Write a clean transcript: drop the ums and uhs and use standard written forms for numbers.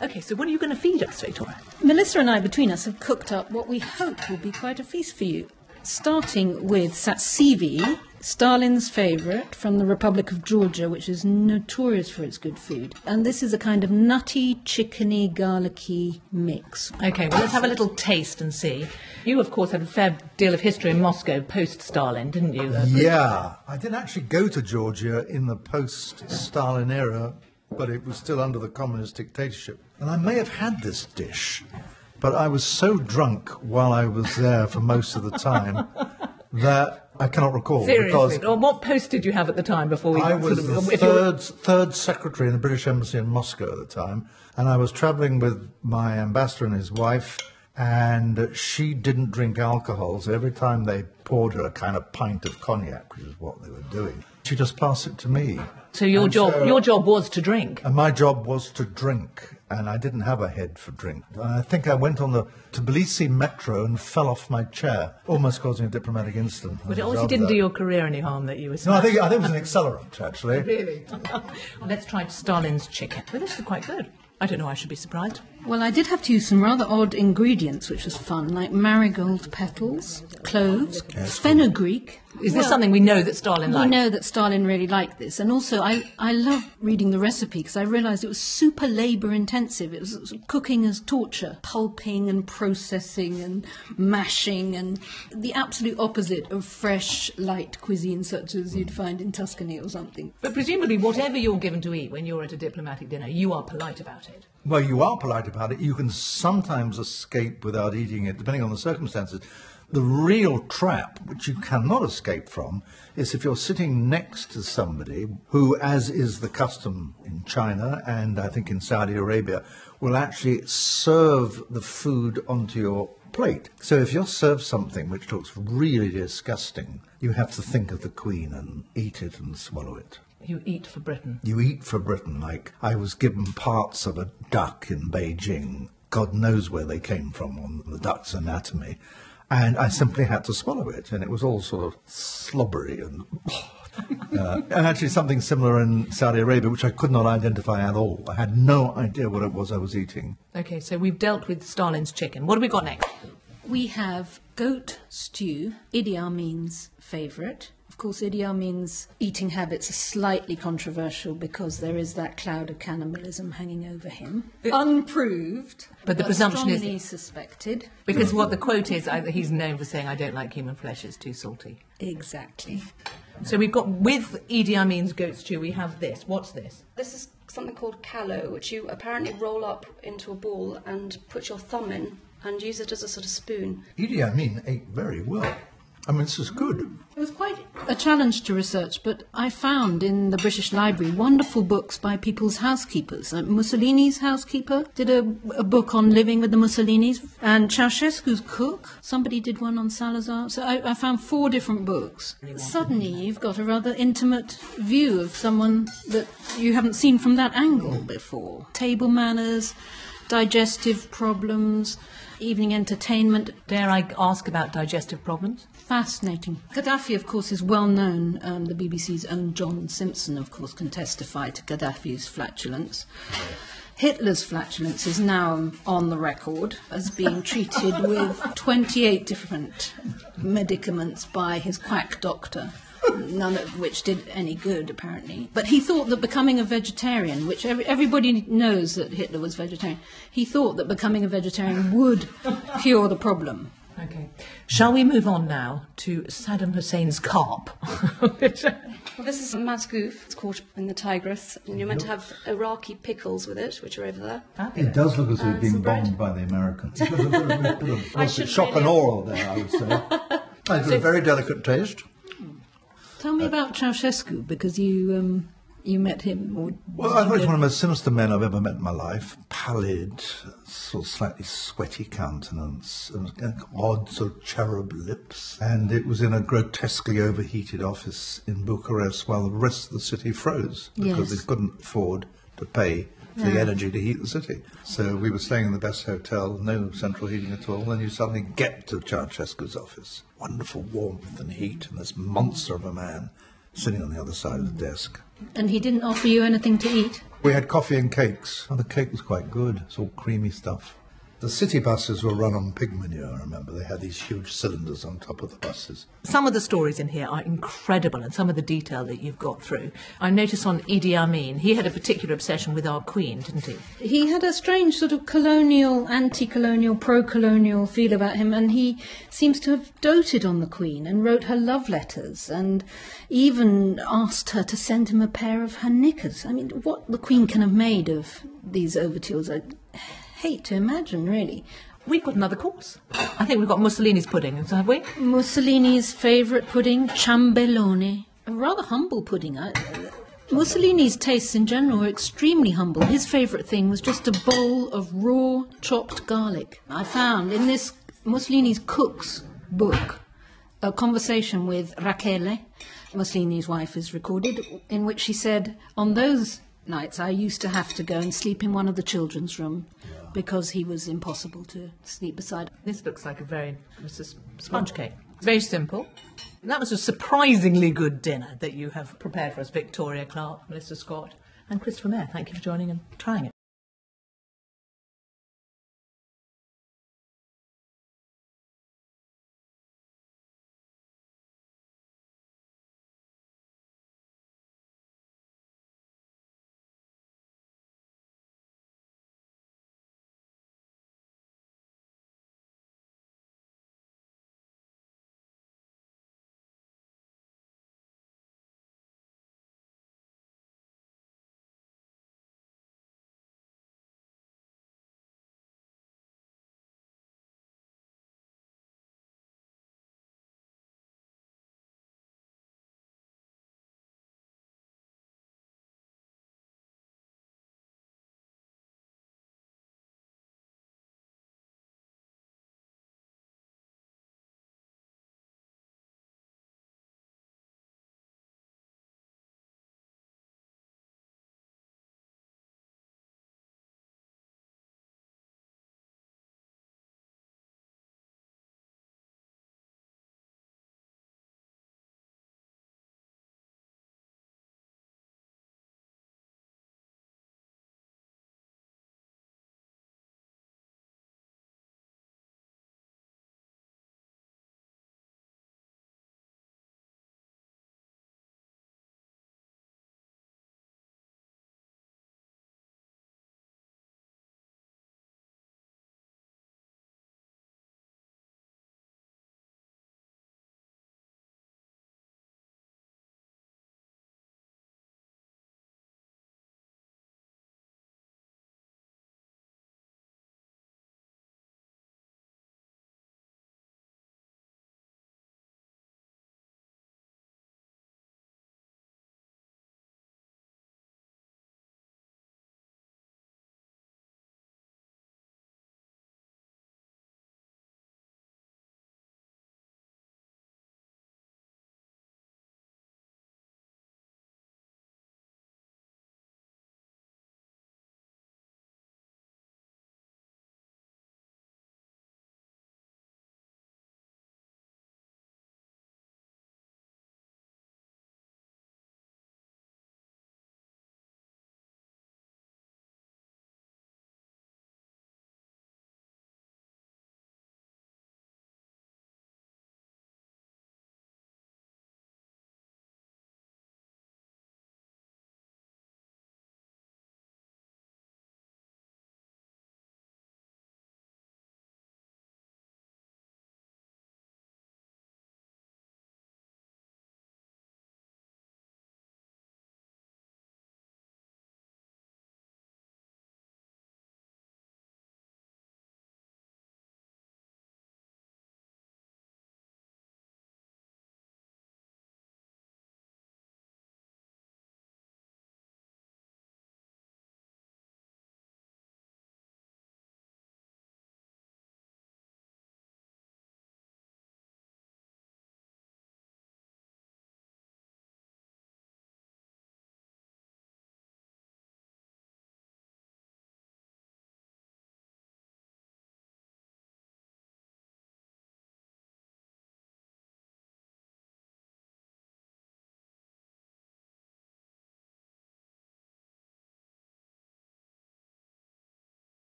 OK, so what are you going to feed us, Victoria? Melissa and I, between us, have cooked up what we hope will be quite a feast for you. Starting with satsivi, Stalin's favourite from the Republic of Georgia, which is notorious for its good food. And this is a kind of nutty, chickeny, garlicky mix. OK, well, let's have a little taste and see. You, of course, had a fair deal of history in Moscow post-Stalin, didn't you? Yeah, I didn't actually go to Georgia in the post-Stalin era, but it was still under the communist dictatorship. And I may have had this dish, but I was so drunk while I was there for most of the time that I cannot recall. Seriously? Or what post did you have at the time before we... I was the third secretary in the British Embassy in Moscow at the time, and I was travelling with my ambassador and his wife, and she didn't drink alcohol, so every time they poured her a kind of pint of cognac, which is what they were doing, she just passed it to me. So your job was to drink? And my job was to drink, and I didn't have a head for drink. I think I went on the Tbilisi metro and fell off my chair, almost causing a diplomatic incident. But it obviously didn't do your career any harm that you were... No, I think it was an accelerant, actually. Really? Let's try Stalin's chicken. Well, this is quite good. I don't know, I should be surprised. Well, I did have to use some rather odd ingredients, which was fun, like marigold petals, cloves, fenugreek. Is this something we know that Stalin liked? We know that Stalin really liked this. And also, I love reading the recipe because I realised it was super labour-intensive. It was cooking as torture, pulping and processing and mashing, and the absolute opposite of fresh, light cuisine such as you'd find in Tuscany or something. But presumably, whatever you're given to eat when you're at a diplomatic dinner, you are polite about it. Well, you are polite about it. You can sometimes escape without eating it, depending on the circumstances. The real trap, which you cannot escape from, is if you're sitting next to somebody who, as is the custom in China and I think in Saudi Arabia, will actually serve the food onto your plate. So if you're served something which looks really disgusting, you have to think of the Queen and eat it and swallow it. You eat for Britain. You eat for Britain. Like I was given parts of a duck in Beijing. God knows where they came from on the duck's anatomy. And I simply had to swallow it. And it was all sort of slobbery. And actually something similar in Saudi Arabia, which I could not identify at all. I had no idea what it was I was eating. OK, so we've dealt with Stalin's chicken. What have we got next? We have goat stew, Idi Amin's favourite. Of course, Idi Amin's eating habits are slightly controversial because there is that cloud of cannibalism hanging over him. Unproved, but the presumption strongly is suspected. Because what the quote is, he's known for saying, "I don't like human flesh; it's too salty." Exactly. So we've got, with Idi Amin's goat stew, we have this. What's this? This is something called callo, which you apparently roll up into a ball and put your thumb in and use it as a sort of spoon. Idi Amin ate very well. I mean, this is good. It was quite a challenge to research, but I found in the British Library wonderful books by people's housekeepers. Mussolini's housekeeper did a book on living with the Mussolinis, and Ceausescu's cook, somebody did one on Salazar. So I found 4 different books. Suddenly you've got a rather intimate view of someone that you haven't seen from that angle before. Table manners, digestive problems, evening entertainment. Dare I ask about digestive problems? Fascinating. Gaddafi, of course, is well known. The BBC's own John Simpson, of course, can testify to Gaddafi's flatulence. Hitler's flatulence is now on the record as being treated with 28 different medicaments by his quack doctor, none of which did any good, apparently. But he thought that becoming a vegetarian, which everybody knows that Hitler was vegetarian, he thought that becoming a vegetarian would cure the problem. OK. Shall we move on now to Saddam Hussein's carp? Well, this is masgouf. It's caught in the Tigris. And you're meant to have Iraqi pickles with it, which are over there. It does look as though it's been bombed by the Americans. Shock and awe there, I would say. It's a very delicate taste. Tell me about Ceausescu, because you met him. Well, I thought he was one of the most sinister men I've ever met in my life. Pallid, sort of slightly sweaty countenance, and odd sort of cherub lips. And it was in a grotesquely overheated office in Bucharest while the rest of the city froze because they couldn't afford to pay for the energy to heat the city. So we were staying in the best hotel, no central heating at all, and you suddenly get to Ceausescu's office. Wonderful warmth and heat, and this monster of a man sitting on the other side of the desk. And he didn't offer you anything to eat? We had coffee and cakes. Oh, the cake was quite good. It's all creamy stuff. The city buses were run on pig manure, I remember. They had these huge cylinders on top of the buses. Some of the stories in here are incredible, and some of the detail that you've got through. I noticed on Idi Amin, he had a particular obsession with our queen, didn't he? He had a strange sort of colonial, anti-colonial, pro-colonial feel about him, and he seems to have doted on the Queen and wrote her love letters and even asked her to send him a pair of her knickers. I mean, what the Queen can have made of these overtures, I hate to imagine, really. We've got another course. I think we've got Mussolini's pudding, have we? Mussolini's favourite pudding, ciambellone. A rather humble pudding. Mussolini's tastes in general were extremely humble. His favourite thing was just a bowl of raw, chopped garlic. I found in this Mussolini's cook's book a conversation with Rachele, Mussolini's wife, is recorded, in which she said, on those nights I used to have to go and sleep in one of the children's room because he was impossible to sleep beside. This looks like it's a sponge cake. Very simple. That was a surprisingly good dinner that you have prepared for us, Victoria Clark, Melissa Scott and Christopher Mayer. Thank you for joining and trying it.